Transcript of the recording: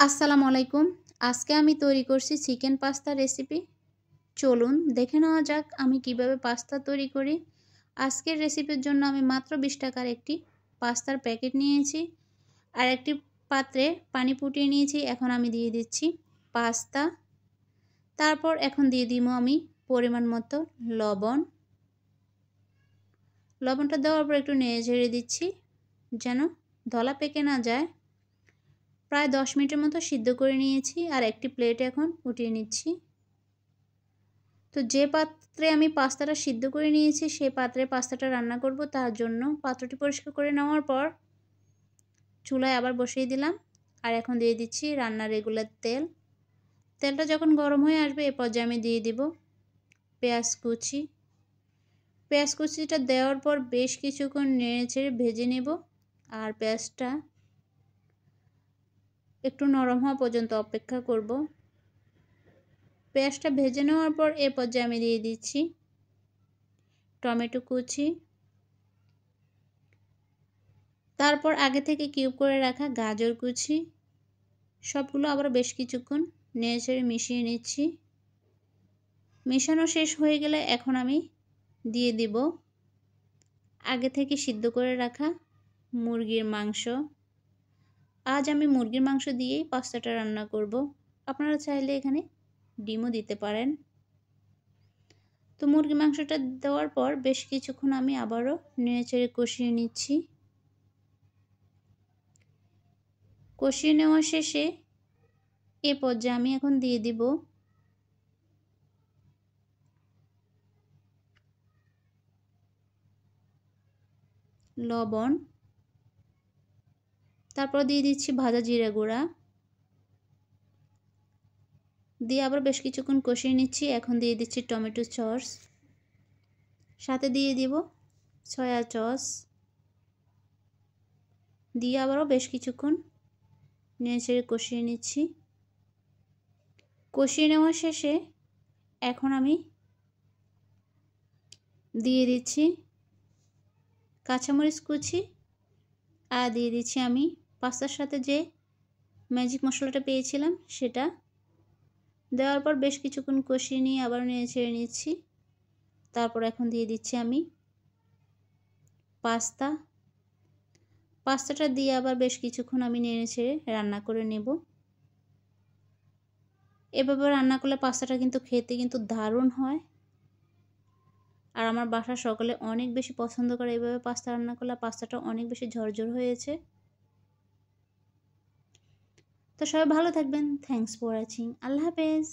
আসসালামু আলাইকুম। আজকে আমি তৈরি করছি চিকেন পাস্তা রেসিপি। চলুন দেখে নেওয়া যাক আমি কিভাবে পাস্তা তৈরি করি। আজকের রেসিপির জন্য আমি মাত্র 20 টাকার একটি পাস্তার প্যাকেট নিয়েছি আর একটি পাত্রে পানি ফুটিয়ে নিয়েছি। এখন আমি দিয়ে দিচ্ছি পাস্তা। তারপর এখন দিয়ে দিব আমি পরিমাণ মতো লবণ। লবণটা দেওয়ার পর একটু নেড়ে ঝেড়ে দিচ্ছি যেন দলা পেকে না যায়। প্রায় 10 মিনিটের মতো সিদ্ধ করে নিয়েছি আর একটি প্লেটে এখন উঠিয়ে নিচ্ছি। তো যে পাত্রে আমি পাস্তাটা সিদ্ধ করে নিয়েছি সেই পাত্রে পাস্তাটা রান্না করব, তার জন্য পাত্রটি পরিষ্কার করে নেওয়ার পর চুলায় আবার বসিয়ে দিলাম আর এখন দিয়ে দিচ্ছি রান্নার রেগুলার তেল। তেলটা যখন গরম হয়ে আসবে এ পর্যায়ে আমি দিয়ে দিব পেঁয়াজ কুচি। পেঁয়াজ কুচিটা দেওয়ার পর বেশ কিছুক্ষণ নেড়ে ছেড়ে ভেজে নেব আর পেঁয়াজটা একটু নরম হওয়া পর্যন্ত অপেক্ষা করব। পেঁয়াজটা ভেজে নেওয়ার পর এ পর্যায়ে আমি দিয়ে দিচ্ছি টমেটো কুচি, তারপর আগে থেকে কিউব করে রাখা গাজর কুচি। সবগুলো আবার বেশ কিছুক্ষণ নেড়েচেড়ে মিশিয়ে নিচ্ছি। মেশানো শেষ হয়ে গেলে এখন আমি দিয়ে দিব আগে থেকে সিদ্ধ করে রাখা মুরগির মাংস। আজ আমি মুরগির মাংস দিয়েই পাস্তাটা রান্না করব। আপনারা চাইলে এখানে ডিমও দিতে পারেন। তো মুরগির মাংসটা দেওয়ার পর বেশ কিছুক্ষণ আমি আবারও নেড়েচেড়ে কষিয়ে নিচ্ছি। কষিয়ে নেওয়া শেষে এ পর্যায়ে আমি এখন দিয়ে দিব লবণ, তারপর দিয়ে দিচ্ছি ভাজা জিরা গুঁড়া, দিয়ে আবার বেশ কিছুক্ষণ কষিয়ে নিচ্ছি। এখন দিয়ে দিচ্ছি টমেটো সস, সাথে দিয়ে দিব সয়া সস, দিয়ে আবারও বেশ কিছুক্ষণ নেড়েচেড়ে কষিয়ে নিচ্ছি। কষিয়ে নেওয়া শেষে এখন আমি দিয়ে দিচ্ছি কাঁচামরিচ কুচি আর দিয়ে দিচ্ছি আমি পাস্তার সাথে যে ম্যাজিক মশলাটা পেয়েছিলাম সেটা। দেওয়ার পর বেশ কিছুক্ষণ কষিয়ে নিয়ে আবার নেড়েচেড়ে নিচ্ছি। তারপর এখন দিয়ে দিচ্ছি আমি পাস্তাটা দিয়ে আবার বেশ কিছুক্ষণ আমি নেড়েচেড়ে রান্না করে নেব। এভাবে রান্না করলে পাস্তাটা কিন্তু খেতে কিন্তু দারুণ হয় আর আমার বাসার সকলে অনেক বেশি পছন্দ করে এভাবে পাস্তা রান্না করলে। পাস্তাটা অনেক বেশি ঝরঝর হয়েছে। তো সবাই ভালো থাকবেন। Thanks for watching. আল্লাহ হাফেজ।